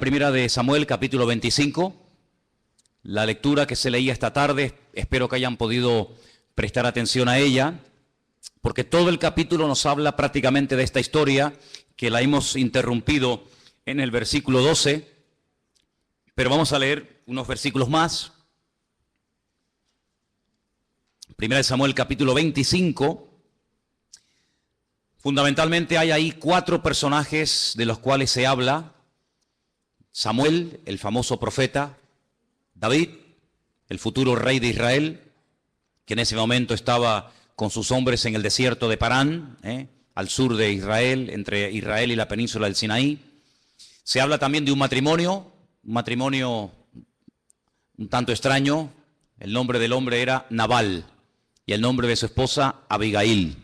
primera de Samuel, capítulo 25. La lectura que se leía esta tarde, espero que hayan podido prestar atención a ella, porque todo el capítulo nos habla prácticamente de esta historia, que la hemos interrumpido en el versículo 12, pero vamos a leer unos versículos más. Primera de Samuel, capítulo 25. Fundamentalmente hay ahí 4 personajes de los cuales se habla. Samuel, el famoso profeta; David, el futuro rey de Israel, que en ese momento estaba con sus hombres en el desierto de Parán, al sur de Israel, entre Israel y la península del Sinaí. Se habla también de un matrimonio un tanto extraño. El nombre del hombre era Nabal y el nombre de su esposa Abigail.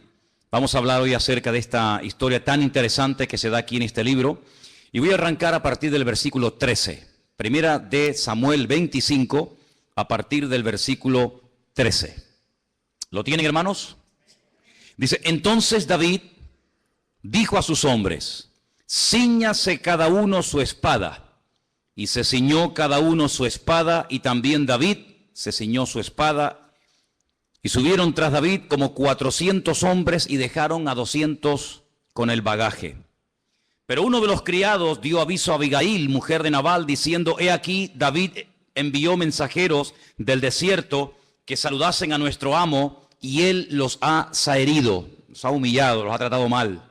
Vamos a hablar hoy acerca de esta historia tan interesante que se da aquí en este libro. Y voy a arrancar a partir del versículo 13. Primera de Samuel 25, a partir del versículo 13. ¿Lo tienen, hermanos? Dice: entonces David dijo a sus hombres: cíñase cada uno su espada. Y se ciñó cada uno su espada, y también David se ciñó su espada. Y subieron tras David como 400 hombres y dejaron a 200 con el bagaje. Pero uno de los criados dio aviso a Abigail, mujer de Nabal, diciendo: he aquí, David envió mensajeros del desierto que saludasen a nuestro amo, y él los ha zaherido, los ha humillado, los ha tratado mal.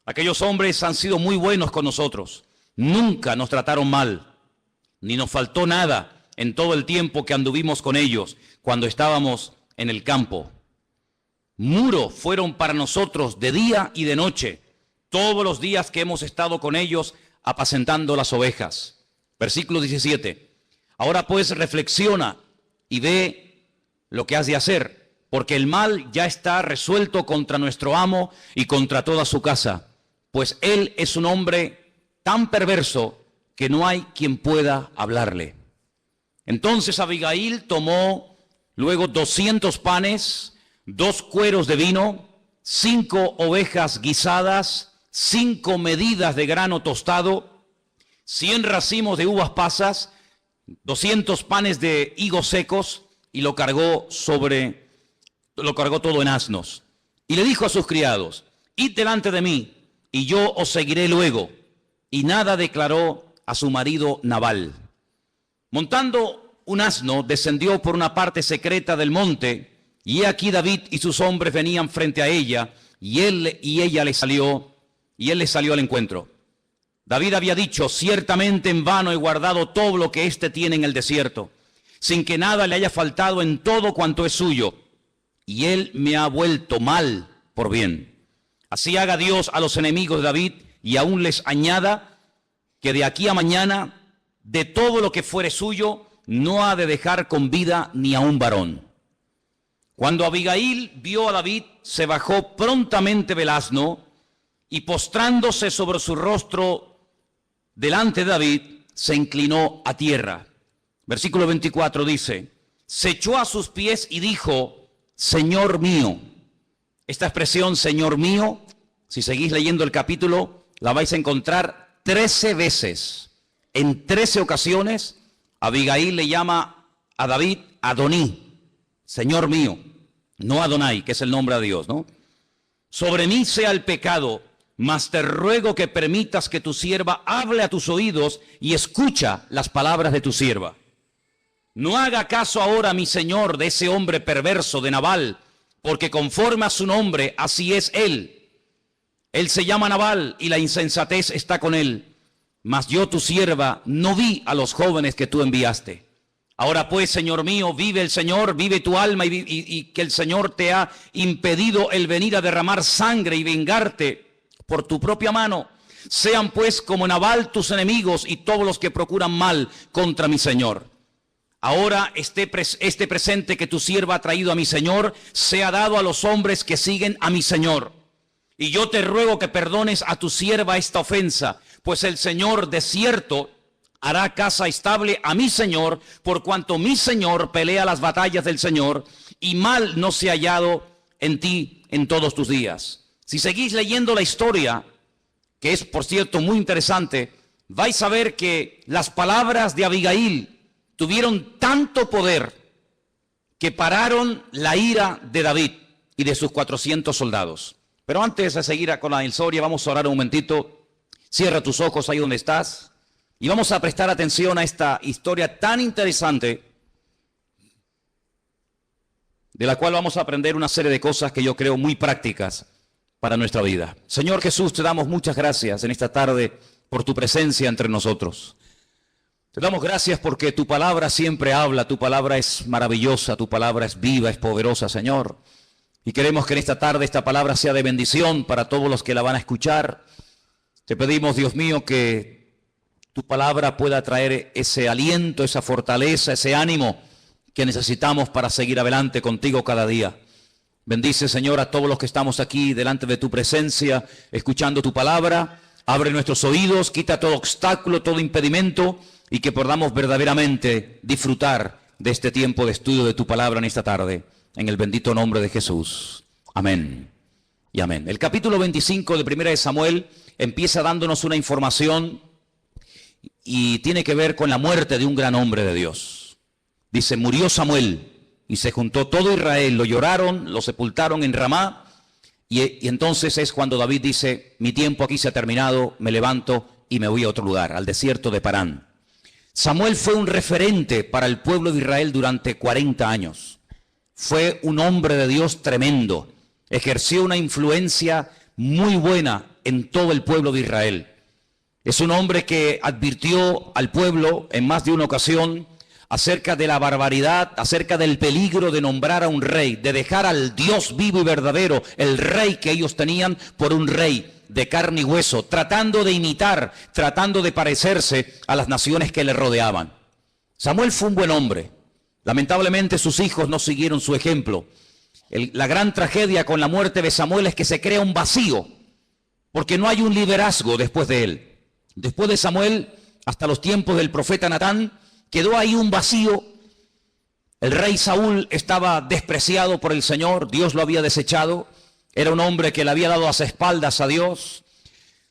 Aquellos hombres han sido muy buenos con nosotros, nunca nos trataron mal, ni nos faltó nada en todo el tiempo que anduvimos con ellos cuando estábamos en el campo. Muro fueron para nosotros de día y de noche, todos los días que hemos estado con ellos apacentando las ovejas. Versículo 17. Ahora pues reflexiona y ve lo que has de hacer, porque el mal ya está resuelto contra nuestro amo y contra toda su casa, pues él es un hombre tan perverso que no hay quien pueda hablarle. Entonces Abigail tomó luego 200 panes, 2 cueros de vino, 5 ovejas guisadas, 5 medidas de grano tostado, 100 racimos de uvas pasas, 200 panes de higos secos, y lo cargó todo en asnos. Y le dijo a sus criados: id delante de mí, y yo os seguiré luego. Y nada declaró a su marido Nabal. Montando un asno, descendió por una parte secreta del monte, y he aquí David y sus hombres venían frente a ella, y él le salió al encuentro. David había dicho: ciertamente en vano he guardado todo lo que éste tiene en el desierto, sin que nada le haya faltado en todo cuanto es suyo, y él me ha vuelto mal por bien. Así haga Dios a los enemigos de David, y aún les añada que de aquí a mañana, de todo lo que fuere suyo, no ha de dejar con vida ni a un varón. Cuando Abigail vio a David, se bajó prontamente del asno, y postrándose sobre su rostro delante de David, se inclinó a tierra. Versículo 24 dice: se echó a sus pies y dijo: Señor mío. Esta expresión, Señor mío, si seguís leyendo el capítulo, la vais a encontrar 13 veces. En 13 ocasiones, Abigail le llama a David Adoní, Señor mío, no Adonai, que es el nombre de Dios, ¿no? Sobre mí sea el pecado, mas te ruego que permitas que tu sierva hable a tus oídos y escucha las palabras de tu sierva. No haga caso ahora, mi señor, de ese hombre perverso de Nabal, porque conforme a su nombre, así es él. Él se llama Nabal y la insensatez está con él. Mas yo, tu sierva, no vi a los jóvenes que tú enviaste. Ahora pues, Señor mío, vive el Señor, vive tu alma, y que el Señor te ha impedido el venir a derramar sangre y vengarte por tu propia mano. Sean pues como Nabal tus enemigos y todos los que procuran mal contra mi Señor. Ahora este presente que tu sierva ha traído a mi Señor sea dado a los hombres que siguen a mi Señor. Y yo te ruego que perdones a tu sierva esta ofensa, pues el Señor de cierto hará casa estable a mi Señor, por cuanto mi Señor pelea las batallas del Señor, y mal no se ha hallado en ti en todos tus días. Si seguís leyendo la historia, que es por cierto muy interesante, vais a ver que las palabras de Abigail tuvieron tanto poder que pararon la ira de David y de sus 400 soldados. Pero antes de seguir con la historia, vamos a orar un momentito. Cierra tus ojos ahí donde estás y vamos a prestar atención a esta historia tan interesante, de la cual vamos a aprender una serie de cosas que yo creo muy prácticas para nuestra vida. Señor Jesús, te damos muchas gracias en esta tarde por tu presencia entre nosotros. Te damos gracias porque tu palabra siempre habla, tu palabra es maravillosa, tu palabra es viva, es poderosa, Señor. Y queremos que en esta tarde esta palabra sea de bendición para todos los que la van a escuchar. Te pedimos, Dios mío, que tu palabra pueda traer ese aliento, esa fortaleza, ese ánimo que necesitamos para seguir adelante contigo cada día. Bendice, Señor, a todos los que estamos aquí delante de tu presencia, escuchando tu palabra. Abre nuestros oídos, quita todo obstáculo, todo impedimento, y que podamos verdaderamente disfrutar de este tiempo de estudio de tu palabra en esta tarde. En el bendito nombre de Jesús. Amén y amén. El capítulo 25 de Primera de Samuel empieza dándonos una información y tiene que ver con la muerte de un gran hombre de Dios. Dice, murió Samuel y se juntó todo Israel, lo lloraron, lo sepultaron en Ramá, y entonces es cuando David dice, mi tiempo aquí se ha terminado, me levanto y me voy a otro lugar, al desierto de Parán. Samuel fue un referente para el pueblo de Israel durante 40 años. Fue un hombre de Dios tremendo, ejerció una influencia muy buena en todo el pueblo de Israel. Es un hombre que advirtió al pueblo en más de una ocasión acerca de la barbaridad, acerca del peligro de nombrar a un rey, de dejar al Dios vivo y verdadero, el rey que ellos tenían, por un rey de carne y hueso, tratando de imitar, tratando de parecerse a las naciones que le rodeaban. Samuel fue un buen hombre. Lamentablemente sus hijos no siguieron su ejemplo. La gran tragedia con la muerte de Samuel es que se crea un vacío, porque no hay un liderazgo después de él. Después de Samuel, hasta los tiempos del profeta Natán, quedó ahí un vacío. El rey Saúl estaba despreciado por el Señor, Dios lo había desechado, era un hombre que le había dado las espaldas a Dios.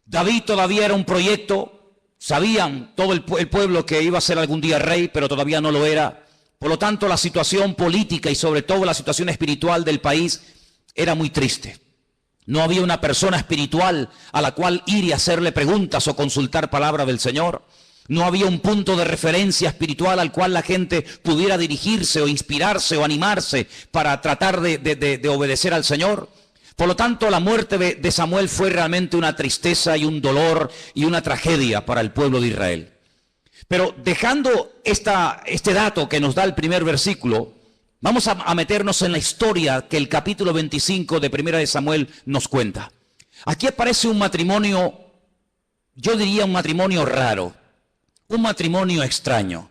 David todavía era un proyecto, sabían todo el pueblo que iba a ser algún día rey, pero todavía no lo era. Por lo tanto, la situación política y sobre todo la situación espiritual del país era muy triste. No había una persona espiritual a la cual ir y hacerle preguntas o consultar palabra del Señor. No había un punto de referencia espiritual al cual la gente pudiera dirigirse o inspirarse o animarse para tratar de obedecer al Señor. Por lo tanto, la muerte de Samuel fue realmente una tristeza y un dolor y una tragedia para el pueblo de Israel. Pero dejando este dato que nos da el primer versículo, vamos a meternos en la historia que el capítulo 25 de Primera de Samuel nos cuenta. Aquí aparece un matrimonio, yo diría un matrimonio raro. Un matrimonio extraño.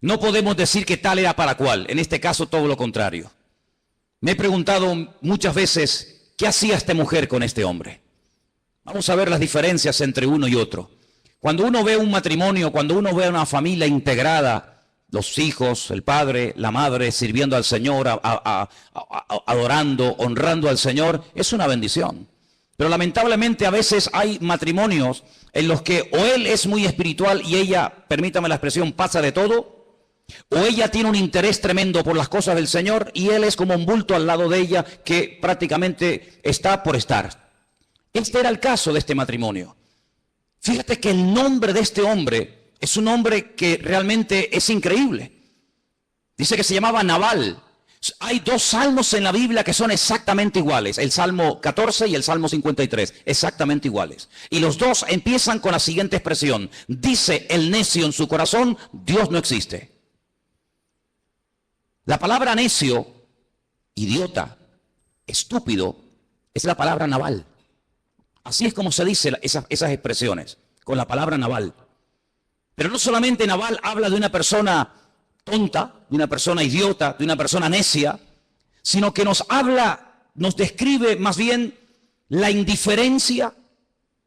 No podemos decir que tal era para cual, en este caso todo lo contrario. Me he preguntado muchas veces, ¿qué hacía esta mujer con este hombre? Vamos a ver las diferencias entre uno y otro. Cuando uno ve un matrimonio, cuando uno ve una familia integrada, los hijos, el padre, la madre, sirviendo al Señor, adorando, honrando al Señor, es una bendición. Pero lamentablemente a veces hay matrimonios en los que o él es muy espiritual y ella, permítame la expresión, pasa de todo, o ella tiene un interés tremendo por las cosas del Señor y él es como un bulto al lado de ella que prácticamente está por estar. Este era el caso de este matrimonio. Fíjate que el nombre de este hombre es un nombre que realmente es increíble. Dice que se llamaba Nabal. Hay dos salmos en la Biblia que son exactamente iguales, el Salmo 14 y el Salmo 53, exactamente iguales. Y los dos empiezan con la siguiente expresión: dice el necio en su corazón, Dios no existe. La palabra necio, idiota, estúpido, es la palabra Nabal. Así es como se dice esas expresiones, con la palabra Nabal. Pero no solamente Nabal habla de una persona tonta, de una persona idiota, de una persona necia, sino que nos describe más bien la indiferencia,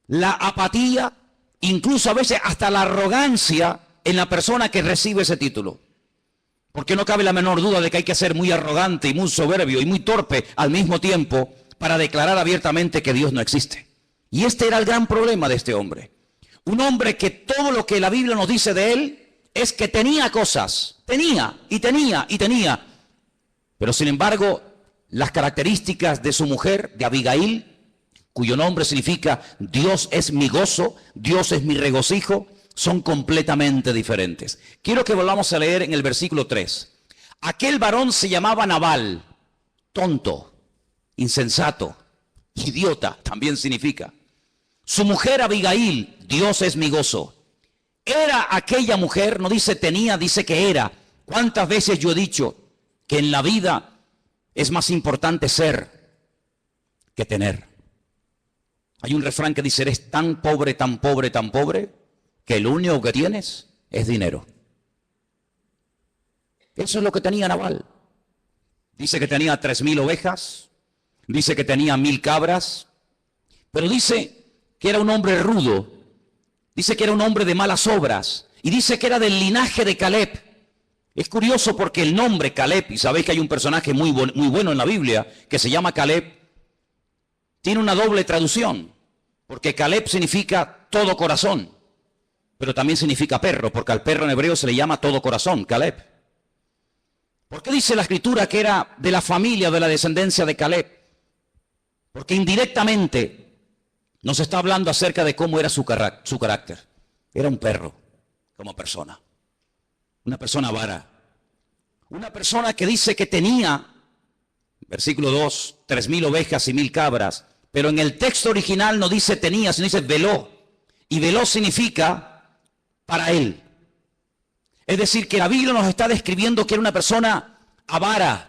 la apatía, incluso a veces hasta la arrogancia en la persona que recibe ese título. Porque no cabe la menor duda de que hay que ser muy arrogante y muy soberbio y muy torpe al mismo tiempo para declarar abiertamente que Dios no existe. Y este era el gran problema de este hombre. Un hombre que todo lo que la Biblia nos dice de él es que tenía cosas, tenía. Pero sin embargo, las características de su mujer, de Abigail, cuyo nombre significa Dios es mi gozo, Dios es mi regocijo, son completamente diferentes. Quiero que volvamos a leer en el versículo 3. Aquel varón se llamaba Nabal, tonto, insensato, idiota, también significa. Su mujer Abigail, Dios es mi gozo. Era aquella mujer, no dice tenía, dice que era. ¿Cuántas veces yo he dicho que en la vida es más importante ser que tener? Hay un refrán que dice, eres tan pobre, que lo único que tienes es dinero. Eso es lo que tenía Nabal. Dice que tenía 3,000 ovejas, dice que tenía 1,000 cabras, pero dice que era un hombre rudo, dice que era un hombre de malas obras, y dice que era del linaje de Caleb. Es curioso porque el nombre Caleb, y sabéis que hay un personaje muy bueno en la Biblia, que se llama Caleb, tiene una doble traducción, porque Caleb significa todo corazón, pero también significa perro, porque al perro en hebreo se le llama todo corazón, Caleb. ¿Por qué dice la Escritura que era de la familia, de la descendencia de Caleb? Porque indirectamente nos está hablando acerca de cómo era su carácter. Era un perro como persona, una persona avara, una persona que dice que tenía, versículo 2, 3,000 ovejas y 1,000 cabras, pero en el texto original no dice tenía, sino dice veló, y veló significa para él. Es decir, que la Biblia nos está describiendo que era una persona avara,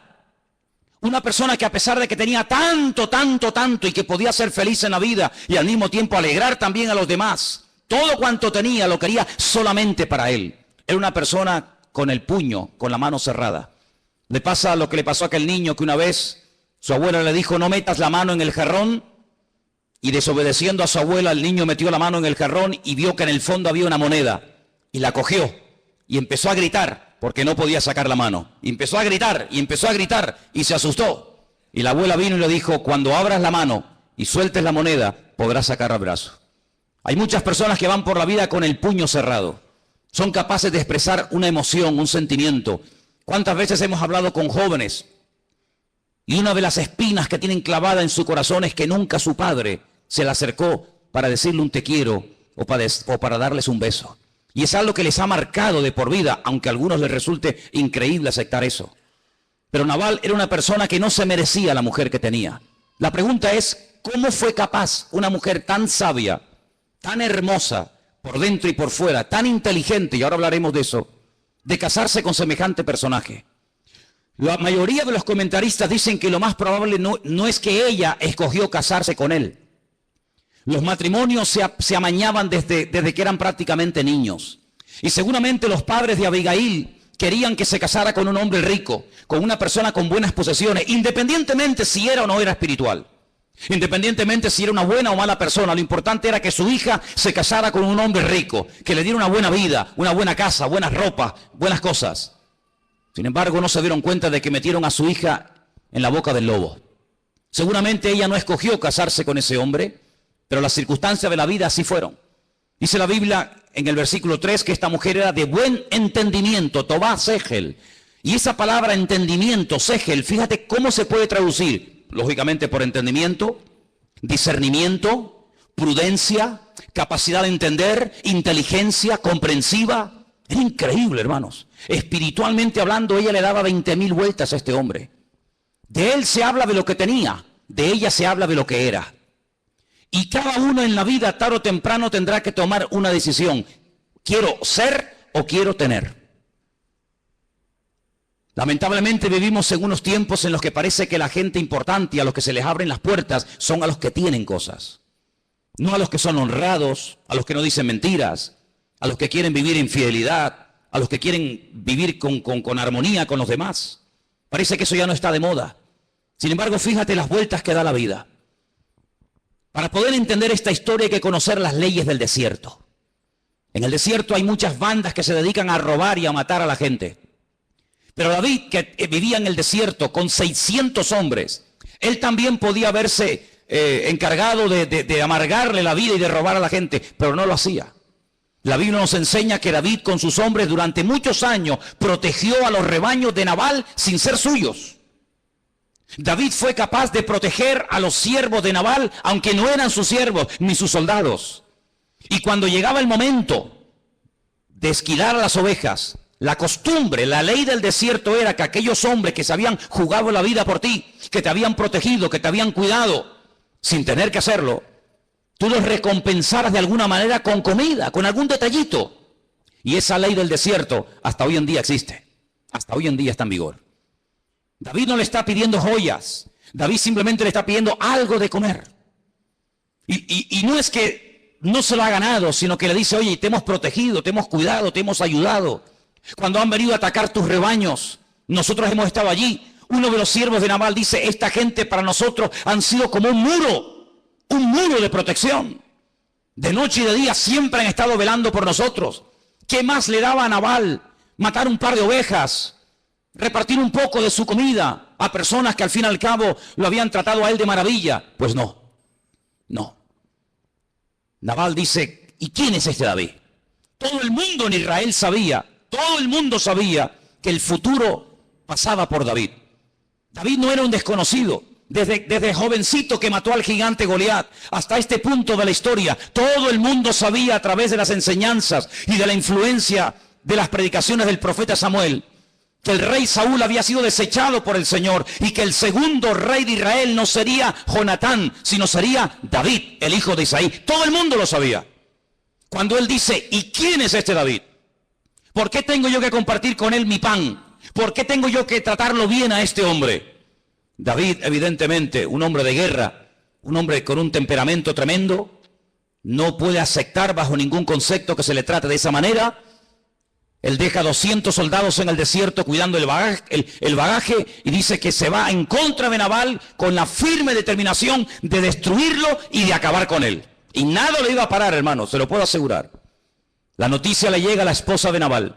una persona que a pesar de que tenía tanto y que podía ser feliz en la vida y al mismo tiempo alegrar también a los demás, todo cuanto tenía lo quería solamente para él. Era una persona con el puño, con la mano cerrada. Le pasa lo que le pasó a aquel niño que una vez su abuela le dijo no metas la mano en el jarrón, y desobedeciendo a su abuela el niño metió la mano en el jarrón y vio que en el fondo había una moneda y la cogió. Y empezó a gritar, porque no podía sacar la mano. Y empezó a gritar, y se asustó. Y la abuela vino y le dijo, cuando abras la mano y sueltes la moneda, podrás sacar el brazo. Hay muchas personas que van por la vida con el puño cerrado. Son capaces de expresar una emoción, un sentimiento. ¿Cuántas veces hemos hablado con jóvenes? Y una de las espinas que tienen clavada en su corazón es que nunca su padre se le acercó para decirle un te quiero o para darles un beso. Y es algo que les ha marcado de por vida, aunque a algunos les resulte increíble aceptar eso. Pero Nabal era una persona que no se merecía la mujer que tenía. La pregunta es, ¿cómo fue capaz una mujer tan sabia, tan hermosa, por dentro y por fuera, tan inteligente, y ahora hablaremos de eso, de casarse con semejante personaje? La mayoría de los comentaristas dicen que lo más probable no es que ella escogió casarse con él. Los matrimonios se amañaban desde que eran prácticamente niños. Y seguramente los padres de Abigail querían que se casara con un hombre rico, con una persona con buenas posesiones, independientemente si era o no era espiritual. Independientemente si era una buena o mala persona, lo importante era que su hija se casara con un hombre rico, que le diera una buena vida, una buena casa, buenas ropas, buenas cosas. Sin embargo, no se dieron cuenta de que metieron a su hija en la boca del lobo. Seguramente ella no escogió casarse con ese hombre, pero las circunstancias de la vida así fueron. Dice la Biblia en el versículo 3 que esta mujer era de buen entendimiento, Tobá Segel. Y esa palabra entendimiento, Segel, fíjate cómo se puede traducir. Lógicamente por entendimiento, discernimiento, prudencia, capacidad de entender, inteligencia, comprensiva. Era increíble, hermanos. Espiritualmente hablando, ella le daba 20,000 vueltas a este hombre. De él se habla de lo que tenía, de ella se habla de lo que era. Y cada uno en la vida, tarde o temprano, tendrá que tomar una decisión. ¿Quiero ser o quiero tener? Lamentablemente vivimos en unos tiempos en los que parece que la gente importante y a los que se les abren las puertas son a los que tienen cosas. No a los que son honrados, a los que no dicen mentiras, a los que quieren vivir en fidelidad, a los que quieren vivir con armonía con los demás. Parece que eso ya no está de moda. Sin embargo, fíjate las vueltas que da la vida. Para poder entender esta historia hay que conocer las leyes del desierto. En el desierto hay muchas bandas que se dedican a robar y a matar a la gente. Pero David, que vivía en el desierto con 600 hombres, él también podía verse encargado de amargarle la vida y de robar a la gente, pero no lo hacía. La Biblia nos enseña que David con sus hombres durante muchos años protegió a los rebaños de Nabal sin ser suyos. David fue capaz de proteger a los siervos de Nabal, aunque no eran sus siervos ni sus soldados. Y cuando llegaba el momento de esquilar a las ovejas, la costumbre, la ley del desierto era que aquellos hombres que se habían jugado la vida por ti, que te habían protegido, que te habían cuidado, sin tener que hacerlo, tú los recompensaras de alguna manera con comida, con algún detallito. Y esa ley del desierto hasta hoy en día existe. Hasta hoy en día está en vigor. David no le está pidiendo joyas. David simplemente le está pidiendo algo de comer. Y no es que no se lo ha ganado, sino que le dice, oye, te hemos protegido, te hemos cuidado, te hemos ayudado. Cuando han venido a atacar tus rebaños, nosotros hemos estado allí. Uno de los siervos de Nabal dice, esta gente para nosotros han sido como un muro de protección. De noche y de día siempre han estado velando por nosotros. ¿Qué más le daba a Nabal? Matar un par de ovejas, repartir un poco de su comida a personas que al fin y al cabo lo habían tratado a él de maravilla. Pues no. Nabal dice, ¿y quién es este David? Todo el mundo en Israel sabía, todo el mundo sabía que el futuro pasaba por David. David no era un desconocido. Desde jovencito que mató al gigante Goliat hasta este punto de la historia, todo el mundo sabía a través de las enseñanzas y de la influencia de las predicaciones del profeta Samuel que el rey Saúl había sido desechado por el Señor y que el segundo rey de Israel no sería Jonatán, sino sería David, el hijo de Isaí. Todo el mundo lo sabía. Cuando él dice, ¿y quién es este David? ¿Por qué tengo yo que compartir con él mi pan? ¿Por qué tengo yo que tratarlo bien a este hombre? David, evidentemente, un hombre de guerra, un hombre con un temperamento tremendo, no puede aceptar bajo ningún concepto que se le trate de esa manera. Él deja 200 soldados en el desierto cuidando el bagaje y dice que se va en contra de Nabal con la firme determinación de destruirlo y de acabar con él. Y nada le iba a parar, hermano, se lo puedo asegurar. La noticia le llega a la esposa de Nabal.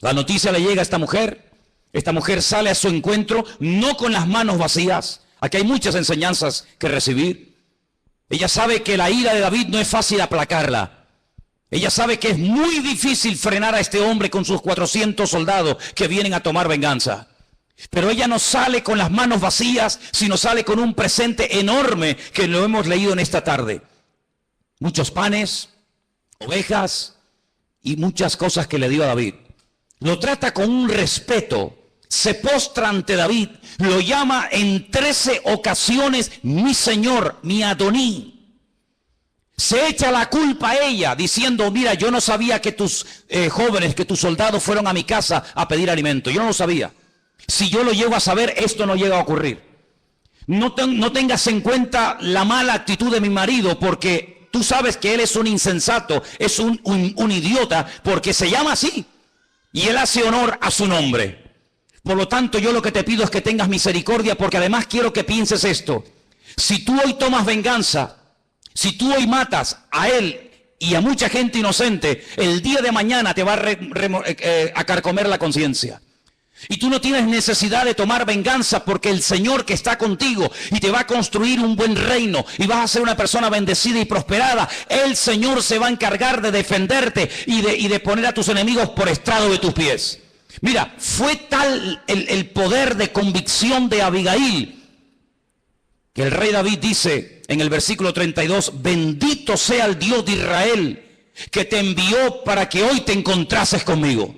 La noticia le llega a esta mujer. Esta mujer sale a su encuentro no con las manos vacías. Aquí hay muchas enseñanzas que recibir. Ella sabe que la ira de David no es fácil aplacarla. Ella sabe que es muy difícil frenar a este hombre con sus 400 soldados que vienen a tomar venganza. Pero ella no sale con las manos vacías, sino sale con un presente enorme que lo hemos leído en esta tarde. Muchos panes, ovejas y muchas cosas que le dio a David. Lo trata con un respeto, se postra ante David, lo llama en 13 ocasiones mi señor, mi Adoní. Se echa la culpa a ella diciendo, mira, yo no sabía que tus jóvenes, que tus soldados fueron a mi casa a pedir alimento. Yo no lo sabía. Si yo lo llego a saber, esto no llega a ocurrir. No tengas en cuenta la mala actitud de mi marido, porque tú sabes que él es un insensato, es un idiota, porque se llama así. Y él hace honor a su nombre. Por lo tanto, yo lo que te pido es que tengas misericordia, porque además quiero que pienses esto. Si tú hoy tomas venganza, si tú hoy matas a él y a mucha gente inocente, el día de mañana te va a carcomer la conciencia. Y tú no tienes necesidad de tomar venganza porque el Señor que está contigo y te va a construir un buen reino y vas a ser una persona bendecida y prosperada, el Señor se va a encargar de defenderte y de poner a tus enemigos por estrado de tus pies. Mira, fue tal el poder de convicción de Abigail que el rey David dice en el versículo 32, bendito sea el Dios de Israel que te envió para que hoy te encontrases conmigo.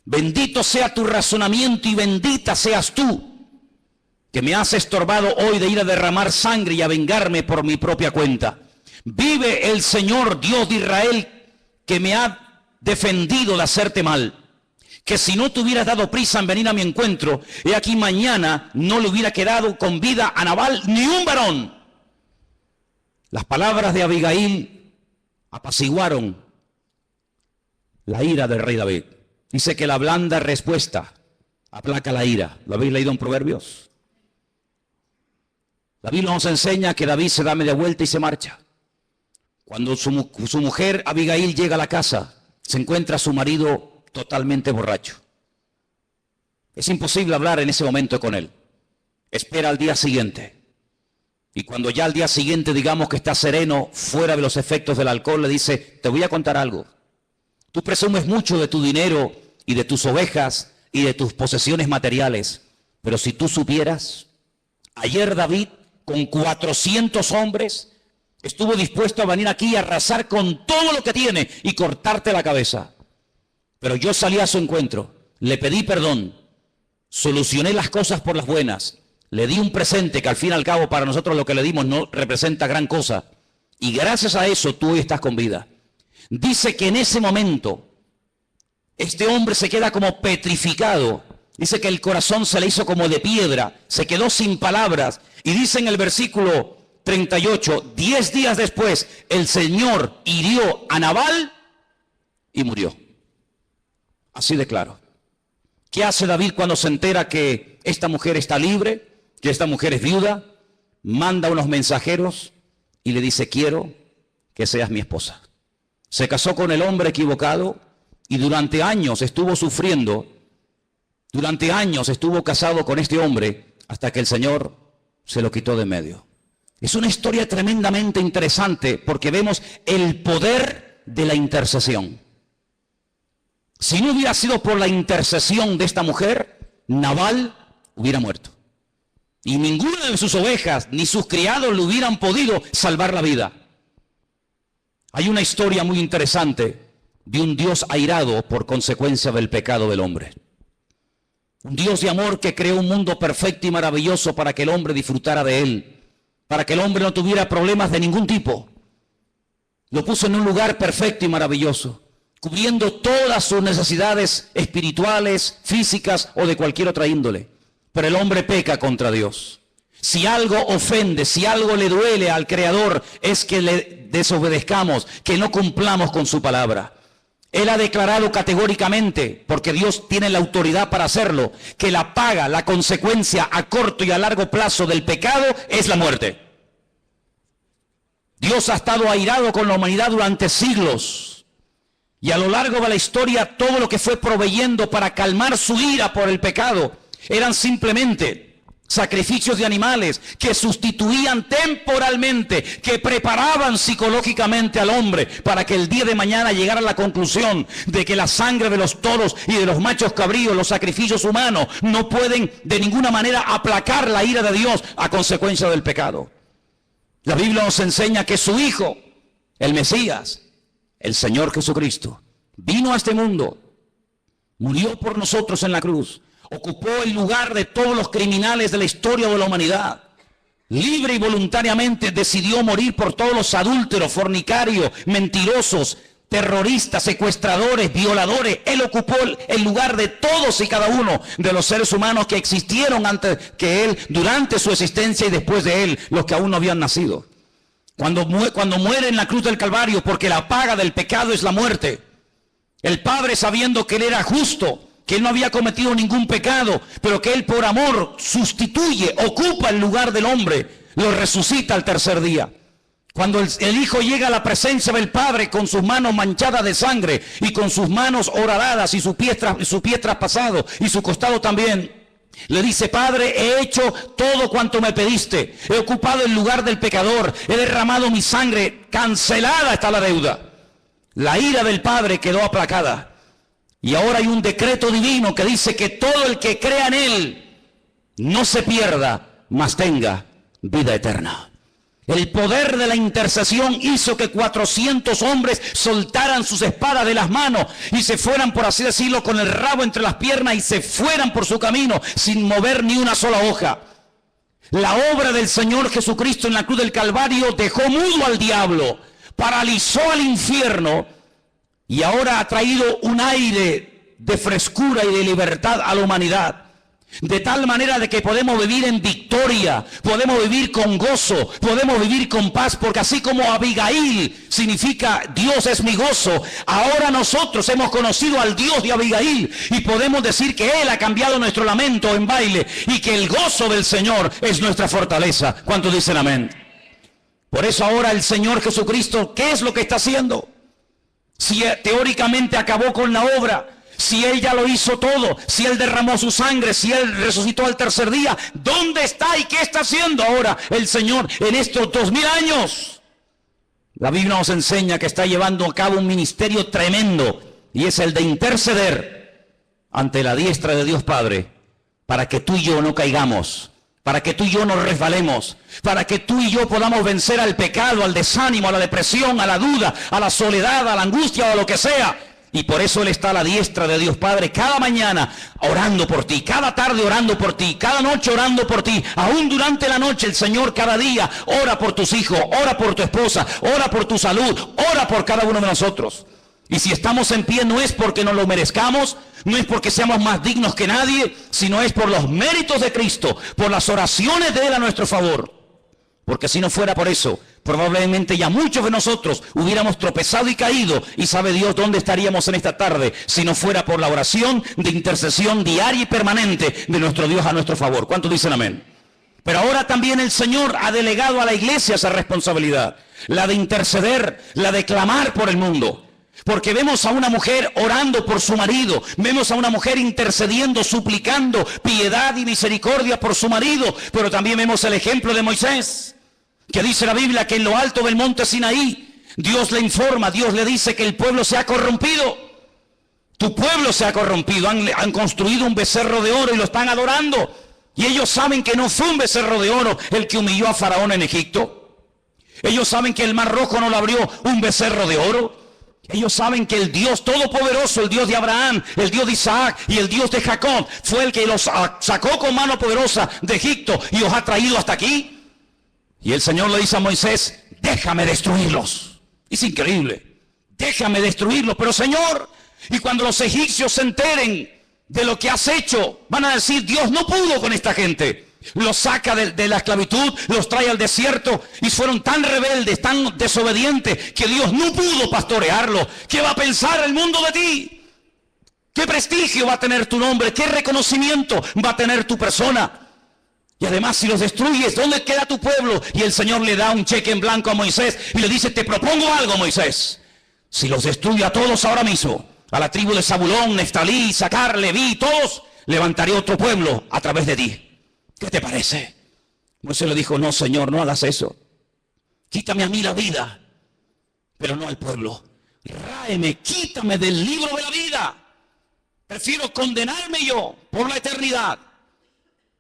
Bendito sea tu razonamiento y bendita seas tú que me has estorbado hoy de ir a derramar sangre y a vengarme por mi propia cuenta. Vive el Señor Dios de Israel que me ha defendido de hacerte mal. Que si no te hubieras dado prisa en venir a mi encuentro, he aquí mañana no le hubiera quedado con vida a Nabal ni un varón. Las palabras de Abigail apaciguaron la ira del rey David. Dice que la blanda respuesta aplaca la ira. ¿Lo habéis leído en Proverbios? La Biblia nos enseña que David se da media vuelta y se marcha. Cuando su mujer Abigail llega a la casa, se encuentra a su marido totalmente borracho. Es imposible hablar en ese momento con él. Espera al día siguiente. Y cuando ya al día siguiente digamos que está sereno, fuera de los efectos del alcohol, le dice, te voy a contar algo. Tú presumes mucho de tu dinero y de tus ovejas y de tus posesiones materiales. Pero si tú supieras, ayer David con 400 hombres estuvo dispuesto a venir aquí y arrasar con todo lo que tiene y cortarte la cabeza. Pero yo salí a su encuentro, le pedí perdón, solucioné las cosas por las buenas, le di un presente que al fin y al cabo para nosotros lo que le dimos no representa gran cosa. Y gracias a eso tú hoy estás con vida. Dice que en ese momento este hombre se queda como petrificado. Dice que el corazón se le hizo como de piedra, se quedó sin palabras. Y dice en el versículo 38, 10 días después, el Señor hirió a Nabal y murió. Así de claro. ¿Qué hace David cuando se entera que esta mujer está libre, que esta mujer es viuda? Manda unos mensajeros y le dice, quiero que seas mi esposa. Se casó con el hombre equivocado y durante años estuvo sufriendo. Durante años estuvo casado con este hombre hasta que el Señor se lo quitó de medio. Es una historia tremendamente interesante porque vemos el poder de la intercesión. Si no hubiera sido por la intercesión de esta mujer, Nabal hubiera muerto. Y ninguna de sus ovejas ni sus criados le hubieran podido salvar la vida. Hay una historia muy interesante de un Dios airado por consecuencia del pecado del hombre. Un Dios de amor que creó un mundo perfecto y maravilloso para que el hombre disfrutara de él, para que el hombre no tuviera problemas de ningún tipo. Lo puso en un lugar perfecto y maravilloso, cubriendo todas sus necesidades espirituales, físicas o de cualquier otra índole. Pero el hombre peca contra Dios. Si algo ofende, si algo le duele al Creador, es que le desobedezcamos, que no cumplamos con su palabra. Él ha declarado categóricamente, porque Dios tiene la autoridad para hacerlo, que la paga, la consecuencia a corto y a largo plazo del pecado es la muerte. Dios ha estado airado con la humanidad durante siglos. Y a lo largo de la historia, todo lo que fue proveyendo para calmar su ira por el pecado eran simplemente sacrificios de animales que sustituían temporalmente, que preparaban psicológicamente al hombre para que el día de mañana llegara a la conclusión de que la sangre de los toros y de los machos cabríos, los sacrificios humanos, no pueden de ninguna manera aplacar la ira de Dios a consecuencia del pecado. La Biblia nos enseña que su Hijo, el Mesías, el Señor Jesucristo, vino a este mundo, murió por nosotros en la cruz, ocupó el lugar de todos los criminales de la historia de la humanidad. Libre y voluntariamente decidió morir por todos los adúlteros, fornicarios, mentirosos, terroristas, secuestradores, violadores. Él ocupó el lugar de todos y cada uno de los seres humanos que existieron antes que él, durante su existencia y después de él, los que aún no habían nacido. Cuando muere en la cruz del Calvario, porque la paga del pecado es la muerte, el Padre, sabiendo que él era justo, que él no había cometido ningún pecado, pero que él por amor sustituye, ocupa el lugar del hombre, lo resucita al tercer día. Cuando el Hijo llega a la presencia del Padre con sus manos manchadas de sangre y con sus manos horadadas y su pie traspasado y su costado también, le dice: Padre, he hecho todo cuanto me pediste, he ocupado el lugar del pecador, he derramado mi sangre, cancelada está la deuda. La ira del Padre quedó aplacada. Y ahora hay un decreto divino que dice que todo el que crea en Él no se pierda, mas tenga vida eterna. El poder de la intercesión hizo que 400 hombres soltaran sus espadas de las manos y se fueran, por así decirlo, con el rabo entre las piernas y se fueran por su camino sin mover ni una sola hoja. La obra del Señor Jesucristo en la cruz del Calvario dejó mudo al diablo, paralizó al infierno, y ahora ha traído un aire de frescura y de libertad a la humanidad. De tal manera de que podemos vivir en victoria, podemos vivir con gozo, podemos vivir con paz, porque así como Abigail significa Dios es mi gozo, ahora nosotros hemos conocido al Dios de Abigail y podemos decir que Él ha cambiado nuestro lamento en baile y que el gozo del Señor es nuestra fortaleza. ¿Cuántos dicen amén? Por eso ahora el Señor Jesucristo, ¿qué es lo que está haciendo? Si teóricamente acabó con la obra, si Él ya lo hizo todo, si Él derramó su sangre, si Él resucitó al tercer día, ¿dónde está y qué está haciendo ahora el Señor en estos 2000 años? La Biblia nos enseña que está llevando a cabo un ministerio tremendo y es el de interceder ante la diestra de Dios Padre, para que tú y yo no caigamos, para que tú y yo no resbalemos, para que tú y yo podamos vencer al pecado, al desánimo, a la depresión, a la duda, a la soledad, a la angustia o a lo que sea. Y por eso Él está a la diestra de Dios Padre cada mañana orando por ti, cada tarde orando por ti, cada noche orando por ti. Aún durante la noche el Señor cada día ora por tus hijos, ora por tu esposa, ora por tu salud, ora por cada uno de nosotros. Y si estamos en pie no es porque nos lo merezcamos, no es porque seamos más dignos que nadie, sino es por los méritos de Cristo, por las oraciones de Él a nuestro favor. Porque si no fuera por eso, probablemente ya muchos de nosotros hubiéramos tropezado y caído, y sabe Dios dónde estaríamos en esta tarde, si no fuera por la oración de intercesión diaria y permanente de nuestro Dios a nuestro favor. ¿Cuántos dicen amén? Pero ahora también el Señor ha delegado a la iglesia esa responsabilidad, la de interceder, la de clamar por el mundo. Porque vemos a una mujer orando por su marido, vemos a una mujer intercediendo, suplicando piedad y misericordia por su marido, pero también vemos el ejemplo de Moisés, que dice la Biblia que en lo alto del monte Sinaí, Dios le informa, Dios le dice que el pueblo se ha corrompido. Tu pueblo se ha corrompido, han construido un becerro de oro y lo están adorando. Y ellos saben que no fue un becerro de oro el que humilló a Faraón en Egipto. Ellos saben que el mar rojo no lo abrió un becerro de oro. Ellos saben que el Dios todopoderoso, el Dios de Abraham, el Dios de Isaac y el Dios de Jacob, fue el que los sacó con mano poderosa de Egipto y os ha traído hasta aquí. Y el Señor le dice a Moisés, déjame destruirlos. Es increíble, déjame destruirlos. Pero Señor, y cuando los egipcios se enteren de lo que has hecho, van a decir, Dios no pudo con esta gente. Los saca de la esclavitud, los trae al desierto y fueron tan rebeldes, tan desobedientes, que Dios no pudo pastorearlos. ¿Qué va a pensar el mundo de ti? ¿Qué prestigio va a tener tu nombre? ¿Qué reconocimiento va a tener tu persona? Y además, si los destruyes, ¿dónde queda tu pueblo? Y el Señor le da un cheque en blanco a Moisés y le dice, te propongo algo, Moisés. Si los destruye a todos ahora mismo, a la tribu de Zabulón, Neftalí, Sacar, Leví, todos, levantaré otro pueblo a través de ti. ¿Qué te parece? Moisés le dijo, no, Señor, no hagas eso. Quítame a mí la vida, pero no al pueblo. Ráeme, quítame del libro de la vida. Prefiero condenarme yo por la eternidad,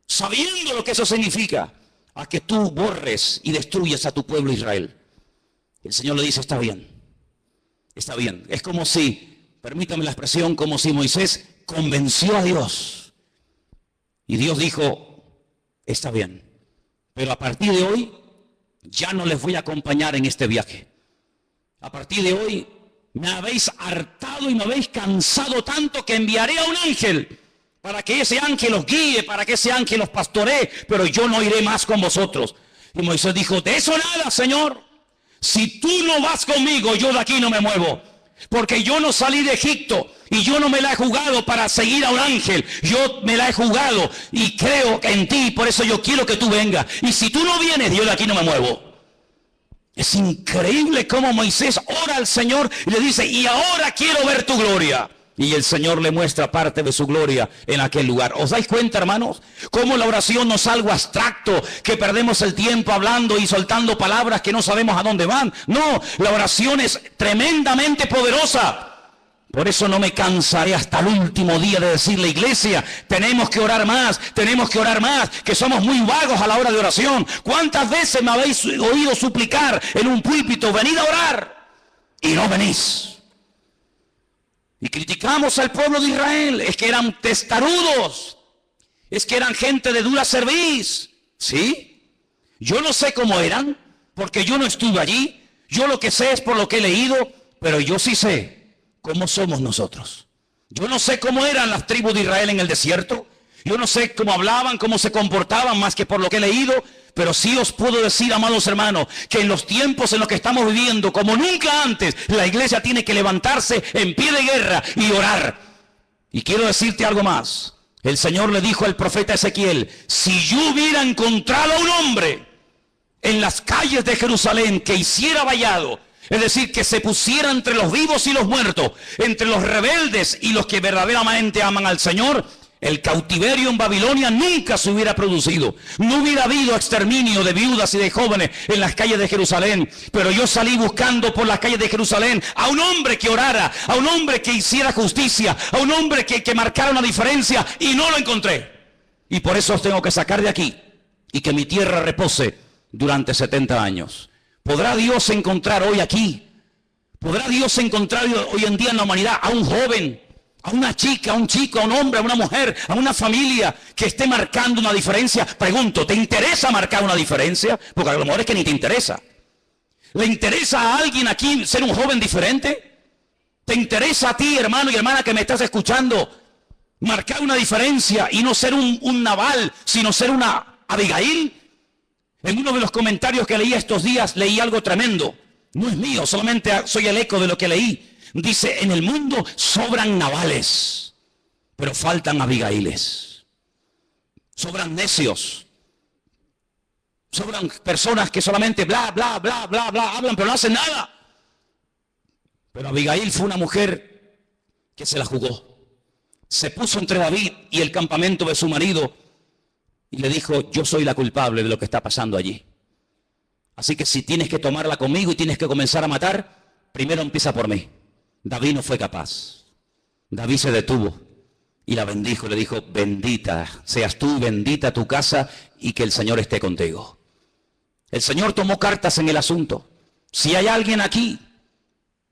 sabiendo lo que eso significa, a que tú borres y destruyas a tu pueblo Israel. El Señor le dice, está bien, está bien. Es como si, permítame la expresión, como si Moisés convenció a Dios. Y Dios dijo, está bien, pero a partir de hoy ya no les voy a acompañar en este viaje. A partir de hoy me habéis hartado y me habéis cansado tanto que enviaré a un ángel para que ese ángel los guíe, para que ese ángel los pastoree, pero yo no iré más con vosotros. Y Moisés dijo, de eso nada, Señor. Si tú no vas conmigo, yo de aquí no me muevo. Porque yo no salí de Egipto y yo no me la he jugado para seguir a un ángel. Yo me la he jugado y creo en ti, por eso yo quiero que tú vengas. Y si tú no vienes, yo de aquí no me muevo. Es increíble cómo Moisés ora al Señor y le dice, y ahora quiero ver tu gloria. Y el Señor le muestra parte de su gloria en aquel lugar. ¿Os dais cuenta, hermanos? Cómo la oración no es algo abstracto, que perdemos el tiempo hablando y soltando palabras que no sabemos a dónde van. No, la oración es tremendamente poderosa. Por eso no me cansaré hasta el último día de decirle, iglesia, tenemos que orar más, que somos muy vagos a la hora de oración. ¿Cuántas veces me habéis oído suplicar en un púlpito, venid a orar? Y no venís. Y criticamos al pueblo de Israel, es que eran testarudos, es que eran gente de dura cerviz, ¿sí? Yo no sé cómo eran, porque yo no estuve allí, yo lo que sé es por lo que he leído, pero yo sí sé cómo somos nosotros. Yo no sé cómo eran las tribus de Israel en el desierto, yo no sé cómo hablaban, cómo se comportaban, más que por lo que he leído, pero sí os puedo decir, amados hermanos, que en los tiempos en los que estamos viviendo, como nunca antes, la iglesia tiene que levantarse en pie de guerra y orar. Y quiero decirte algo más. El Señor le dijo al profeta Ezequiel, si yo hubiera encontrado a un hombre en las calles de Jerusalén que hiciera vallado, es decir, que se pusiera entre los vivos y los muertos, entre los rebeldes y los que verdaderamente aman al Señor, el cautiverio en Babilonia nunca se hubiera producido. No hubiera habido exterminio de viudas y de jóvenes en las calles de Jerusalén. Pero yo salí buscando por las calles de Jerusalén a un hombre que orara, a un hombre que hiciera justicia, a un hombre que marcara una diferencia, y no lo encontré. Y por eso os tengo que sacar de aquí y que mi tierra repose durante 70 años. ¿Podrá Dios encontrar hoy aquí? ¿Podrá Dios encontrar hoy en día en la humanidad a un joven, a una chica, a un chico, a un hombre, a una mujer, a una familia que esté marcando una diferencia? Pregunto, ¿te interesa marcar una diferencia? Porque a lo mejor es que ni te interesa. ¿Le interesa a alguien aquí ser un joven diferente? ¿Te interesa a ti, hermano y hermana que me estás escuchando, marcar una diferencia y no ser un Nabal, sino ser una Abigail? En uno de los comentarios que leí estos días, leí algo tremendo. No es mío, solamente soy el eco de lo que leí. Dice, en el mundo sobran Nabales, pero faltan Abigailes. Sobran necios. Sobran personas que solamente bla, bla, bla, bla, bla, hablan, pero no hacen nada. Pero Abigail fue una mujer que se la jugó. Se puso entre David y el campamento de su marido y le dijo, yo soy la culpable de lo que está pasando allí. Así que si tienes que tomarla conmigo y tienes que comenzar a matar, primero empieza por mí. David no fue capaz. David se detuvo y la bendijo. Le dijo, bendita seas tú, bendita tu casa y que el Señor esté contigo. El Señor tomó cartas en el asunto. Si hay alguien aquí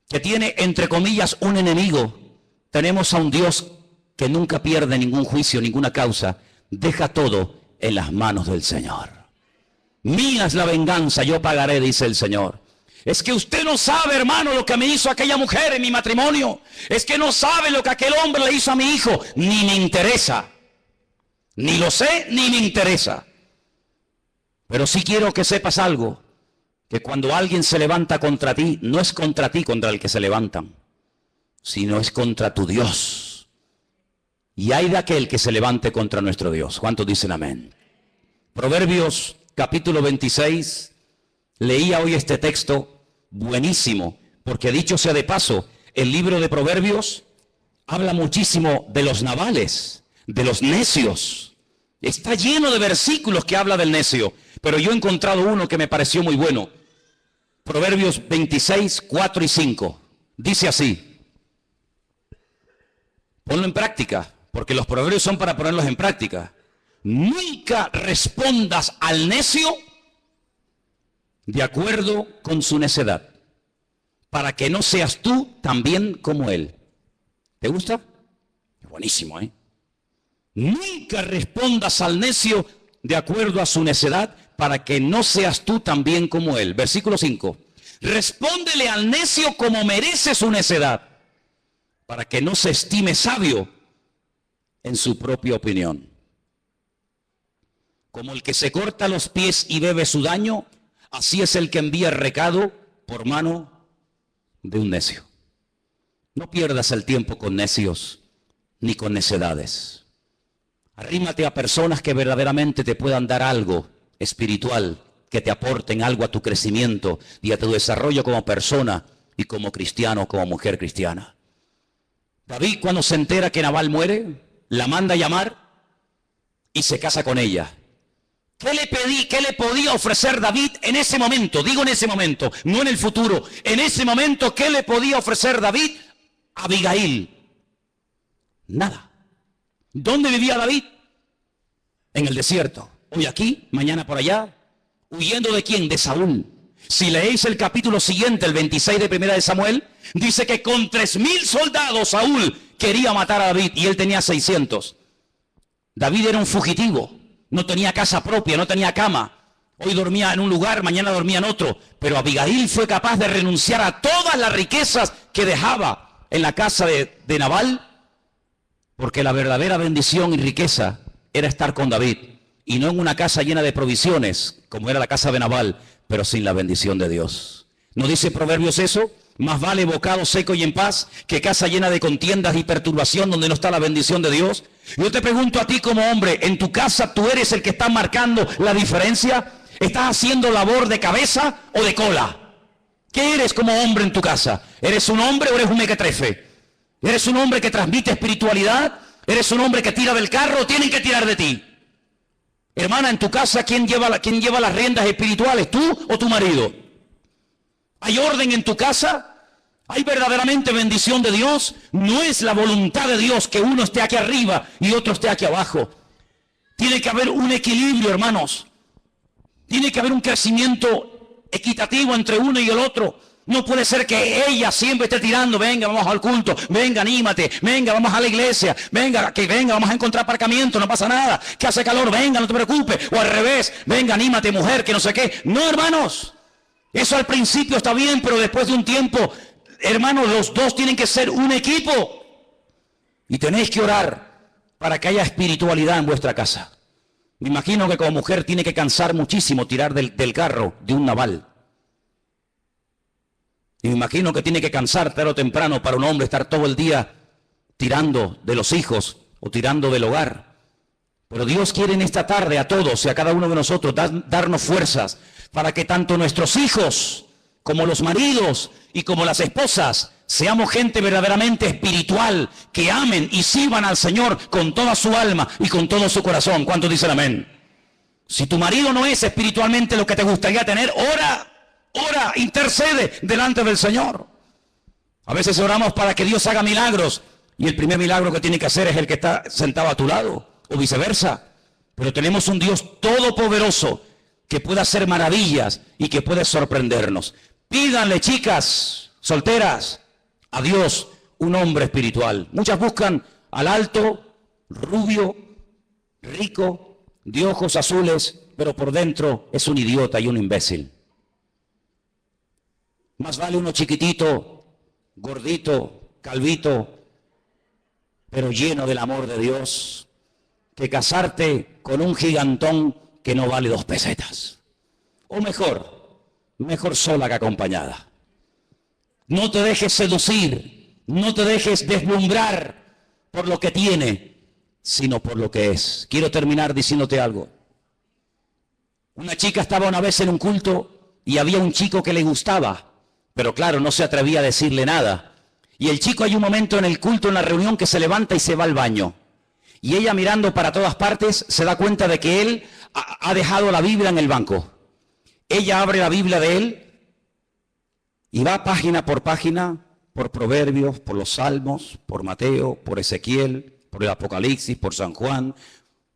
que tiene, entre comillas, un enemigo, tenemos a un Dios que nunca pierde ningún juicio, ninguna causa. Deja todo en las manos del Señor. Mía es la venganza, yo pagaré, dice el Señor. Es que usted no sabe, hermano, lo que me hizo aquella mujer en mi matrimonio. Es que no sabe lo que aquel hombre le hizo a mi hijo. Ni me interesa. Ni lo sé, ni me interesa. Pero sí quiero que sepas algo. Que cuando alguien se levanta contra ti, no es contra ti contra el que se levantan, sino es contra tu Dios. Y hay de aquel que se levante contra nuestro Dios. ¿Cuántos dicen amén? Proverbios capítulo 26. Leía hoy este texto buenísimo, porque dicho sea de paso, el libro de Proverbios habla muchísimo de los nabales, de los necios. Está lleno de versículos que habla del necio, pero yo he encontrado uno que me pareció muy bueno. Proverbios 26, 4 y 5. Dice así. Ponlo en práctica, porque los proverbios son para ponerlos en práctica. Nunca respondas al necio de acuerdo con su necedad, para que no seas tú también como él. ¿Te gusta? Buenísimo, ¿eh? Nunca respondas al necio de acuerdo a su necedad, para que no seas tú también como él. Versículo 5. Respóndele al necio como merece su necedad, para que no se estime sabio en su propia opinión. Como el que se corta los pies y bebe su daño, así es el que envía recado por mano de un necio. No pierdas el tiempo con necios ni con necedades. Arrímate a personas que verdaderamente te puedan dar algo espiritual, que te aporten algo a tu crecimiento y a tu desarrollo como persona y como cristiano, como mujer cristiana. David, cuando se entera que Nabal muere, la manda a llamar y se casa con ella. ¿Qué le podía ofrecer David en ese momento? Digo en ese momento, no en el futuro. En ese momento, ¿qué le podía ofrecer David a Abigail? Nada. ¿Dónde vivía David? En el desierto. Hoy aquí, mañana por allá. ¿Huyendo de quién? De Saúl. Si leéis el capítulo siguiente, el 26 de Primera de Samuel, dice que con 3,000 soldados Saúl quería matar a David y él tenía 600. David era un fugitivo. No tenía casa propia, no tenía cama. Hoy dormía en un lugar, mañana dormía en otro. Pero Abigail fue capaz de renunciar a todas las riquezas que dejaba en la casa de Nabal, porque la verdadera bendición y riqueza era estar con David, y no en una casa llena de provisiones, como era la casa de Nabal, pero sin la bendición de Dios. ¿No dice Proverbios eso? Más vale bocado seco y en paz que casa llena de contiendas y perturbación donde no está la bendición de Dios. Yo te pregunto a ti como hombre, ¿en tu casa tú eres el que está marcando la diferencia? ¿Estás haciendo labor de cabeza o de cola? ¿Qué eres como hombre en tu casa? ¿Eres un hombre o eres un mequetrefe? ¿Eres un hombre que transmite espiritualidad ¿Eres un hombre que tira del carro o tienen que tirar de ti? Hermana, en tu casa, ¿quién lleva las riendas espirituales, tú o tu marido? ¿Hay orden en tu casa? ¿Hay verdaderamente bendición de Dios? No es la voluntad de Dios que uno esté aquí arriba y otro esté aquí abajo. Tiene que haber un equilibrio, hermanos. Tiene que haber un crecimiento equitativo entre uno y el otro. No puede ser que ella siempre esté tirando, venga, vamos al culto, venga, anímate, venga, vamos a la iglesia, venga, vamos a encontrar aparcamiento, no pasa nada, que hace calor, venga, no te preocupes, o al revés, venga, anímate, mujer, que no sé qué. No, hermanos, eso al principio está bien, pero después de un tiempo, hermanos, los dos tienen que ser un equipo. Y tenéis que orar para que haya espiritualidad en vuestra casa. Me imagino que como mujer tiene que cansar muchísimo tirar del carro de un naval. Y me imagino que tiene que cansar tarde o temprano para un hombre estar todo el día tirando de los hijos o tirando del hogar. Pero Dios quiere en esta tarde a todos y a cada uno de nosotros darnos fuerzas para que tanto nuestros hijos como los maridos y como las esposas seamos gente verdaderamente espiritual, que amen y sirvan al Señor con toda su alma y con todo su corazón. ¿Cuántos dicen amén? Si tu marido no es espiritualmente lo que te gustaría tener, ora, intercede delante del Señor. A veces oramos para que Dios haga milagros y el primer milagro que tiene que hacer es el que está sentado a tu lado, o viceversa. Pero tenemos un Dios todopoderoso que puede hacer maravillas y que puede sorprendernos. Pídanle, chicas solteras, a Dios un hombre espiritual. Muchas buscan al alto, rubio, rico, de ojos azules, pero por dentro es un idiota y un imbécil. Más vale uno chiquitito, gordito, calvito, pero lleno del amor de Dios, que casarte con un gigantón que no vale 2 pesetas. O mejor sola que acompañada. No te dejes seducir, no te dejes deslumbrar por lo que tiene, sino por lo que es. Quiero terminar diciéndote algo. Una chica estaba una vez en un culto y había un chico que le gustaba, pero claro, no se atrevía a decirle nada. Y el chico, hay un momento en el culto, en la reunión, que se levanta y se va al baño. Y ella, mirando para todas partes, se da cuenta de que él ha dejado la Biblia en el banco. Ella abre la Biblia de él y va página, por Proverbios, por los Salmos, por Mateo, por Ezequiel, por el Apocalipsis, por San Juan.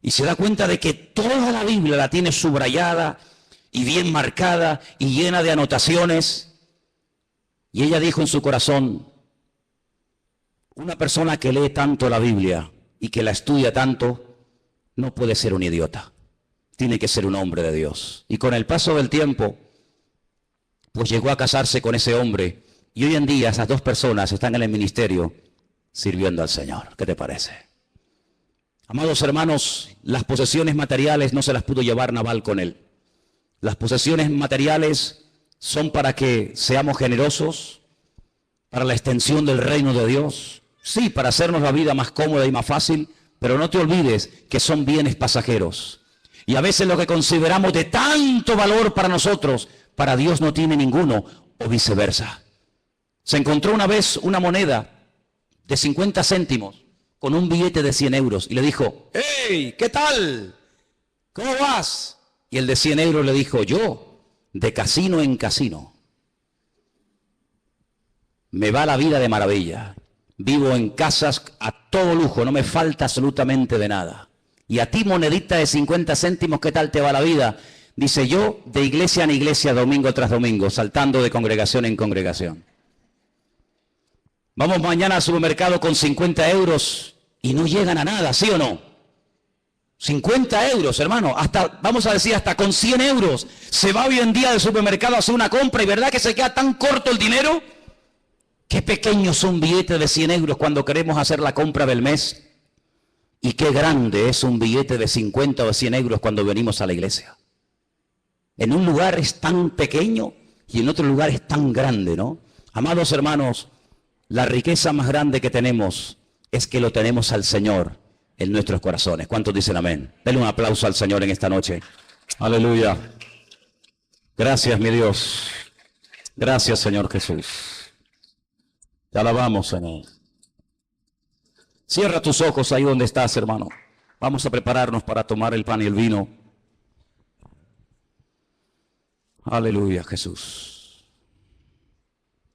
Y se da cuenta de que toda la Biblia la tiene subrayada y bien marcada y llena de anotaciones. Y ella dijo en su corazón: una persona que lee tanto la Biblia y que la estudia tanto, no puede ser un idiota. Tiene que ser un hombre de Dios. Y con el paso del tiempo, pues llegó a casarse con ese hombre. Y hoy en día esas 2 personas están en el ministerio sirviendo al Señor. ¿Qué te parece? Amados hermanos, las posesiones materiales no se las pudo llevar Nabal con él. Las posesiones materiales son para que seamos generosos, para la extensión del reino de Dios. Sí, para hacernos la vida más cómoda y más fácil, pero no te olvides que son bienes pasajeros. Y a veces lo que consideramos de tanto valor para nosotros, para Dios no tiene ninguno, o viceversa. Se encontró una vez una moneda de 50 céntimos con un billete de 100 euros y le dijo: ¡Hey! ¿Qué tal? ¿Cómo vas? Y el de 100 euros le dijo: yo, de casino en casino, me va la vida de maravilla. Vivo en casas a todo lujo, no me falta absolutamente de nada. Y a ti, monedita de 50 céntimos, ¿qué tal te va la vida? Dice: yo, de iglesia en iglesia, domingo tras domingo, saltando de congregación en congregación. Vamos mañana al supermercado con 50 euros y no llegan a nada, ¿sí o no? 50 euros, hermano, hasta, vamos a decir, hasta con 100 euros se va hoy en día del supermercado a hacer una compra, y ¿verdad que se queda tan corto el dinero? Qué pequeños son billetes de 100 euros cuando queremos hacer la compra del mes, y qué grande es un billete de 50 o de 100 euros cuando venimos a la iglesia. En un lugar es tan pequeño y en otro lugar es tan grande, ¿no? Amados hermanos, la riqueza más grande que tenemos es que lo tenemos al Señor en nuestros corazones. ¿Cuántos dicen amén? Denle un aplauso al Señor en esta noche. Aleluya. Gracias, mi Dios. Gracias, Señor Jesús. Te alabamos, Señor. Cierra tus ojos ahí donde estás, hermano. Vamos a prepararnos para tomar el pan y el vino. Aleluya, Jesús.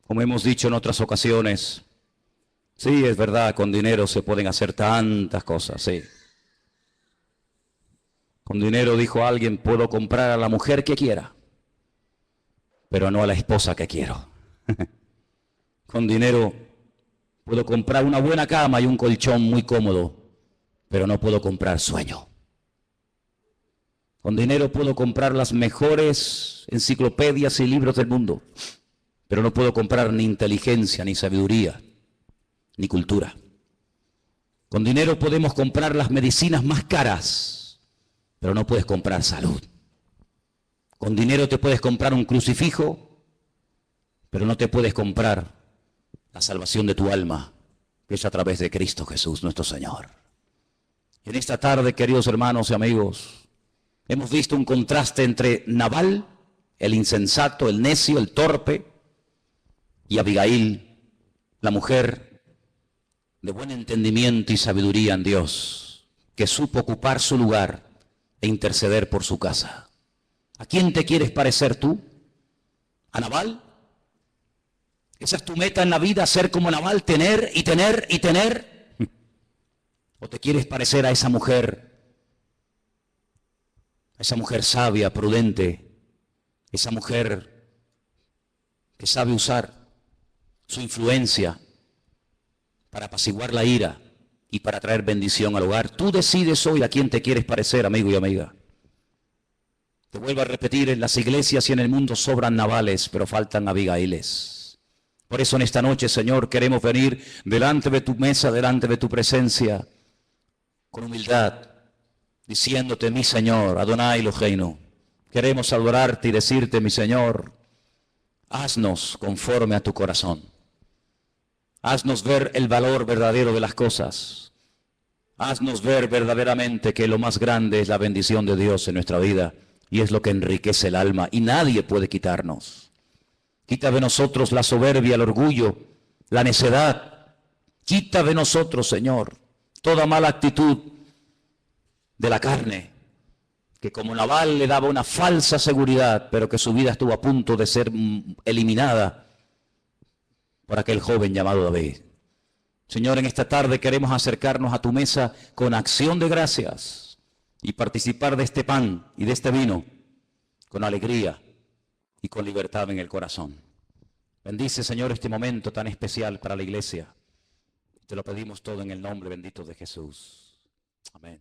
Como hemos dicho en otras ocasiones, sí, es verdad, con dinero se pueden hacer tantas cosas, sí. Con dinero, dijo alguien, puedo comprar a la mujer que quiera, pero no a la esposa que quiero. Con dinero puedo comprar una buena cama y un colchón muy cómodo, pero no puedo comprar sueño. Con dinero puedo comprar las mejores enciclopedias y libros del mundo, pero no puedo comprar ni inteligencia, ni sabiduría, ni cultura. Con dinero podemos comprar las medicinas más caras, pero no puedes comprar salud. Con dinero te puedes comprar un crucifijo, pero no te puedes comprar la salvación de tu alma, que es a través de Cristo Jesús, nuestro Señor. En esta tarde, queridos hermanos y amigos, hemos visto un contraste entre Nabal, el insensato, el necio, el torpe, y Abigail, la mujer de buen entendimiento y sabiduría en Dios, que supo ocupar su lugar e interceder por su casa. ¿A quién te quieres parecer tú? ¿A Nabal? ¿Esa es tu meta en la vida, ser como Nabal, tener y tener y tener? ¿O te quieres parecer a esa mujer sabia, prudente, esa mujer que sabe usar su influencia para apaciguar la ira y para traer bendición al hogar? Tú decides hoy a quién te quieres parecer, amigo y amiga. Te vuelvo a repetir, en las iglesias y en el mundo sobran Nabales, pero faltan Abigailes. Por eso en esta noche, Señor, queremos venir delante de tu mesa, delante de tu presencia, con humildad, diciéndote, mi Señor, Adonai Eloheinu. Queremos adorarte y decirte, mi Señor, haznos conforme a tu corazón. Haznos ver el valor verdadero de las cosas. Haznos ver verdaderamente que lo más grande es la bendición de Dios en nuestra vida y es lo que enriquece el alma y nadie puede quitarnos. Quita de nosotros la soberbia, el orgullo, la necedad. Quita de nosotros, Señor, toda mala actitud de la carne, que como Nabal le daba una falsa seguridad, pero que su vida estuvo a punto de ser eliminada por aquel joven llamado David. Señor, en esta tarde queremos acercarnos a tu mesa con acción de gracias y participar de este pan y de este vino con alegría y con libertad en el corazón. Bendice, Señor, este momento tan especial para la iglesia. Te lo pedimos todo en el nombre bendito de Jesús. Amén.